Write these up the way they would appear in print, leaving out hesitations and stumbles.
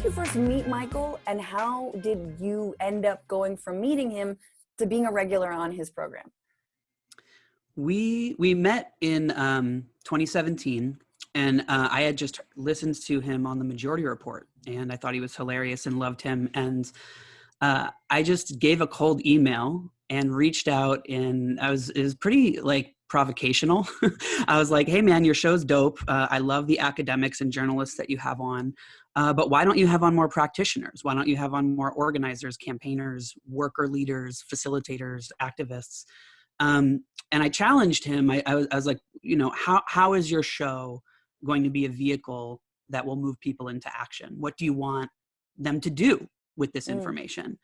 you first meet Michael, and how did you end up going from meeting him to being a regular on his program? We met in 2017, and I had just listened to him on the Majority Report, and I thought he was hilarious and loved him. And I just gave a cold email and reached out, and it was pretty like provocational. I was like, hey man, your show's dope. I love the academics and journalists that you have on. But why don't you have on more practitioners? Why don't you have on more organizers, campaigners, worker leaders, facilitators, activists? And I challenged him. I was like, how is your show going to be a vehicle that will move people into action? What do you want them to do with this information?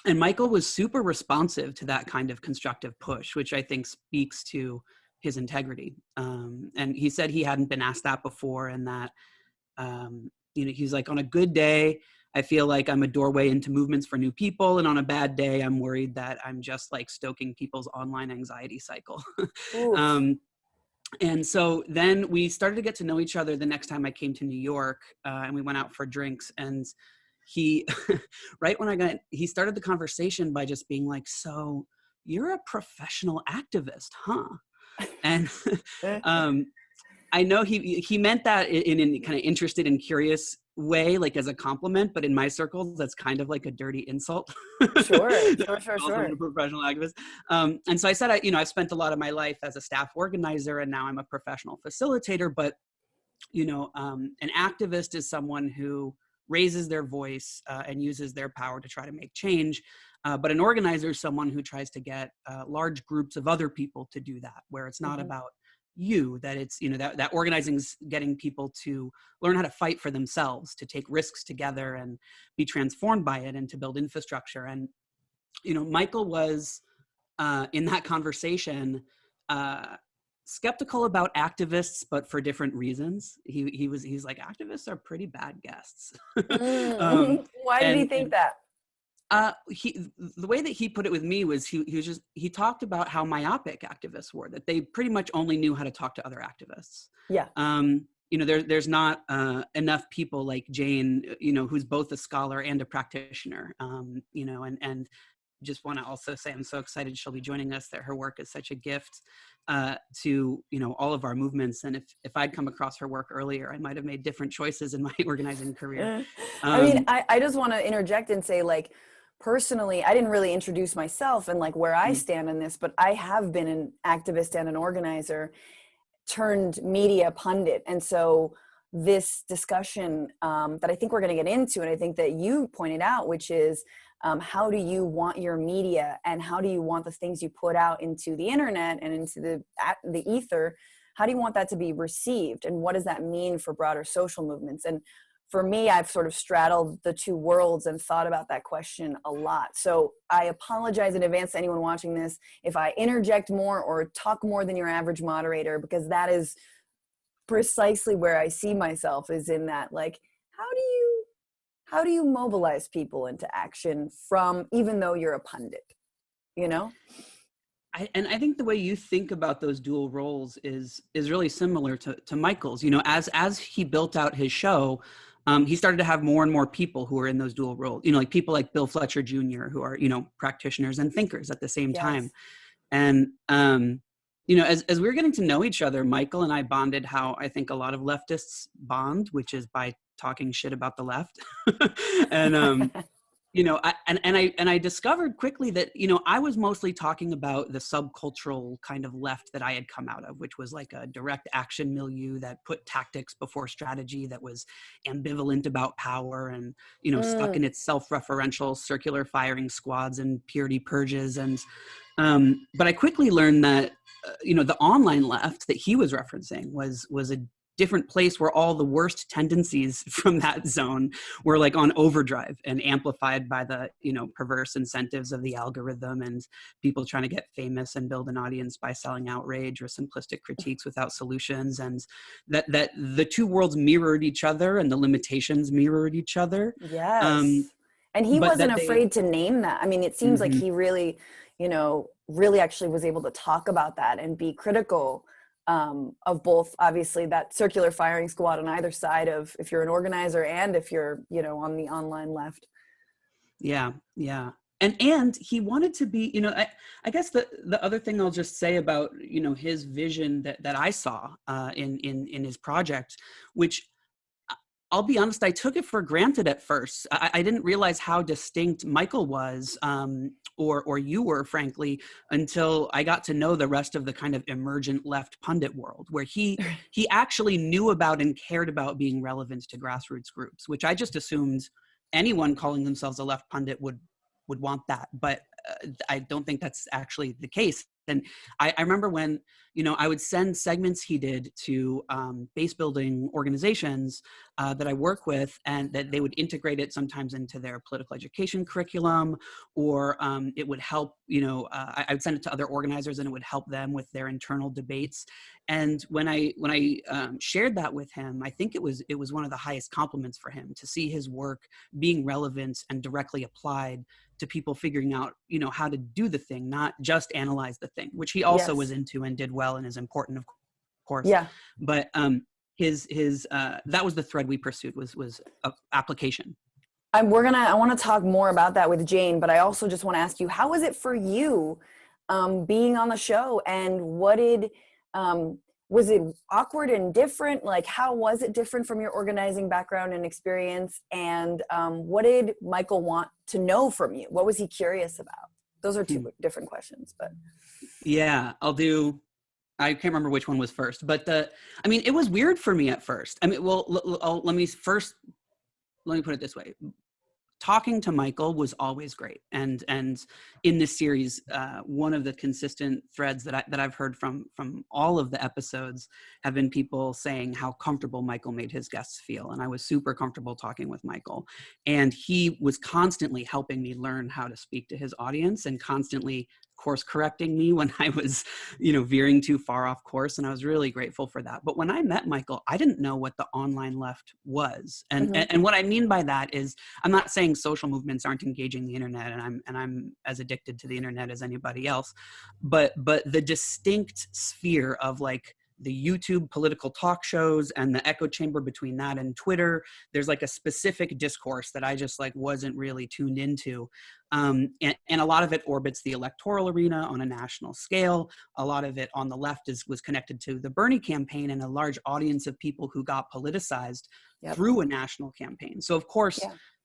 And Michael was super responsive to that kind of constructive push, which I think speaks to his integrity. And he said he hadn't been asked that before, and that, he's like, on a good day, I feel like I'm a doorway into movements for new people. And on a bad day, I'm worried that I'm just like stoking people's online anxiety cycle. And so then we started to get to know each other the next time I came to New York, and we went out for drinks. And he, he started the conversation by just being like, so you're a professional activist, huh? And I know he meant that in a kind of interested and curious way, like as a compliment, but in my circles, that's kind of like a dirty insult. Sure. I'm a professional activist. And so I said, I've spent a lot of my life as a staff organizer, and now I'm a professional facilitator. But, an activist is someone who raises their voice and uses their power to try to make change. But an organizer is someone who tries to get large groups of other people to do that, where it's not about you, that it's, that organizing is getting people to learn how to fight for themselves, to take risks together and be transformed by it, and to build infrastructure. And, Michael was in that conversation skeptical about activists, but for different reasons. He's like, activists are pretty bad guests. Why did he think that? The way that he put it with me was he talked about how myopic activists were, that they pretty much only knew how to talk to other activists. Yeah. There's not enough people like Jane, who's both a scholar and a practitioner, and just want to also say I'm so excited she'll be joining us, that her work is such a gift to all of our movements. And if I'd come across her work earlier, I might have made different choices in my organizing career. I just want to interject and say, like, personally, I didn't really introduce myself and like where I stand in this, but I have been an activist and an organizer turned media pundit. And so this discussion that I think we're going to get into, and I think that you pointed out, which is how do you want your media, and how do you want the things you put out into the internet and into the ether, how do you want that to be received, and what does that mean for broader social movements? And for me, I've sort of straddled the two worlds and thought about that question a lot. So I apologize in advance to anyone watching this if I interject more or talk more than your average moderator, because that is precisely where I see myself, is in that, like, how do you mobilize people into action from, even though you're a pundit, I think the way you think about those dual roles is really similar to Michael's. As he built out his show, he started to have more and more people who are in those dual roles, like people like Bill Fletcher Jr., who are, practitioners and thinkers at the same time. And, as we were getting to know each other, Michael and I bonded how I think a lot of leftists bond, which is by talking shit about the left. And, I discovered quickly that, I was mostly talking about the subcultural kind of left that I had come out of, which was like a direct action milieu that put tactics before strategy, that was ambivalent about power and, stuck in its self-referential circular firing squads and purity purges. And, but I quickly learned that, the online left that he was referencing was a different place, where all the worst tendencies from that zone were like on overdrive and amplified by the, perverse incentives of the algorithm and people trying to get famous and build an audience by selling outrage or simplistic critiques without solutions. And that the two worlds mirrored each other and the limitations mirrored each other. Yes. And he wasn't afraid to name that. I mean, it seems like he really, really actually was able to talk about that and be critical of both, obviously, that circular firing squad on either side of, if you're an organizer and if you're, you know, on the online left. Yeah, yeah. And he wanted to be, you know, I guess the other thing I'll just say about, you know, his vision that I saw in his project, which I'll be honest, I took it for granted at first. I didn't realize how distinct Michael was, or you were, frankly, until I got to know the rest of the kind of emergent left pundit world, where he actually knew about and cared about being relevant to grassroots groups, which I just assumed anyone calling themselves a left pundit would want that. But I don't think that's actually the case. And I remember when, you know, I would send segments he did to base building organizations that I work with, and that they would integrate it sometimes into their political education curriculum, or it would help, you know, I would send it to other organizers and it would help them with their internal debates. And when I shared that with him, I think it was one of the highest compliments for him to see his work being relevant and directly applied to people figuring out, you know, how to do the thing, not just analyze the thing, which he also was into and did well and is important, of course. Yeah. But his that was the thread we pursued, was application. I want to talk more about that with Jane, but I also just want to ask you, how was it for you being on the show, and what did, was it awkward and different? Like, how was it different from your organizing background and experience? And what did Michael want to know from you? What was he curious about? Those are two different questions, but. Yeah, I can't remember which one was first, but I mean, it was weird for me at first. I mean, well, let me put it this way. Talking to Michael was always great. And in this series, one of the consistent threads that I've heard from all of the episodes have been people saying how comfortable Michael made his guests feel. And I was super comfortable talking with Michael. And he was constantly helping me learn how to speak to his audience, and constantly course correcting me when I was, you know, veering too far off course. And I was really grateful for that. But when I met Michael, I didn't know what the online left was. And what I mean by that is, I'm not saying social movements aren't engaging the internet, and I'm as addicted to the internet as anybody else, but the distinct sphere of like the YouTube political talk shows and the echo chamber between that and Twitter, there's like a specific discourse that I just like wasn't really tuned into. And a lot of it orbits the electoral arena on a national scale. A lot of it on the left was connected to the Bernie campaign and a large audience of people who got politicized through a national campaign. So of course,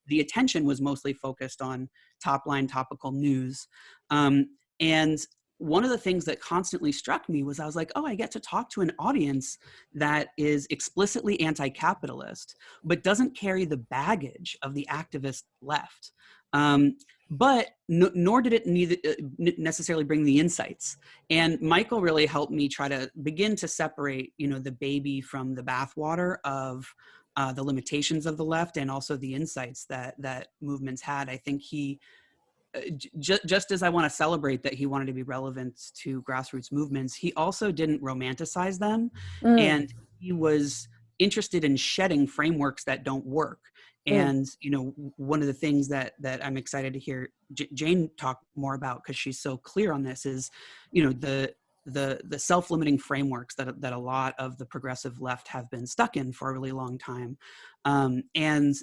the attention was mostly focused on top line topical news. And one of the things that constantly struck me was, I was like, oh, I get to talk to an audience that is explicitly anti-capitalist, but doesn't carry the baggage of the activist left. But nor did it necessarily bring the insights. And Michael really helped me try to begin to separate, you know, the baby from the bathwater of the limitations of the left, and also the insights that movements had. I think he, just as I want to celebrate that he wanted to be relevant to grassroots movements, he also didn't romanticize them. And he was interested in shedding frameworks that don't work. And, you know, one of the things that I'm excited to hear Jane talk more about, because she's so clear on this, is, you know, the self-limiting frameworks that a lot of the progressive left have been stuck in for a really long time. And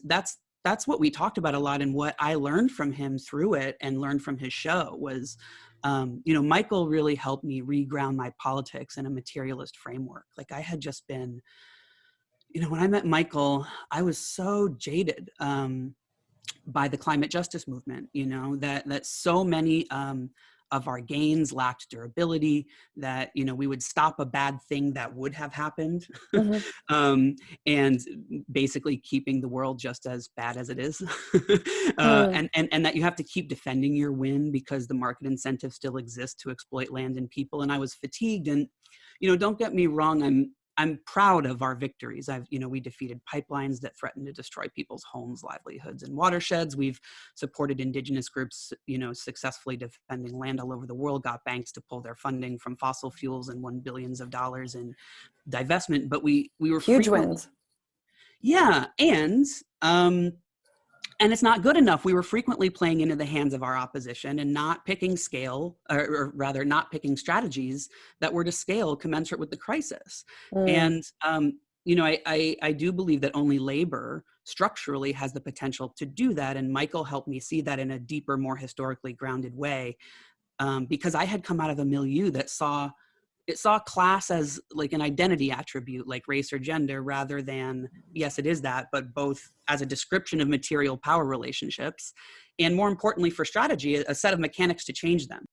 that's what we talked about a lot. And what I learned from him through it, and learned from his show, was, you know, Michael really helped me reground my politics in a materialist framework. Like, I had just been, you know, when I met Michael, I was so jaded by the climate justice movement, you know, that so many of our gains lacked durability, that, you know, we would stop a bad thing that would have happened, and basically keeping the world just as bad as it is. And that you have to keep defending your win because the market incentive still exists to exploit land and people. And I was fatigued. And, you know, don't get me wrong, I'm proud of our victories. We defeated pipelines that threaten to destroy people's homes, livelihoods, and watersheds. We've supported indigenous groups, you know, successfully defending land all over the world, got banks to pull their funding from fossil fuels and won billions of dollars in divestment. But we were huge wins. Yeah. And And it's not good enough. We were frequently playing into the hands of our opposition and not picking or rather not picking strategies that were to scale commensurate with the crisis. Mm. And, I do believe that only labor structurally has the potential to do that. And Michael helped me see that in a deeper, more historically grounded way, because I had come out of a milieu that saw class as like an identity attribute, like race or gender, rather than, yes, it is that, but both as a description of material power relationships, and more importantly for strategy, a set of mechanics to change them.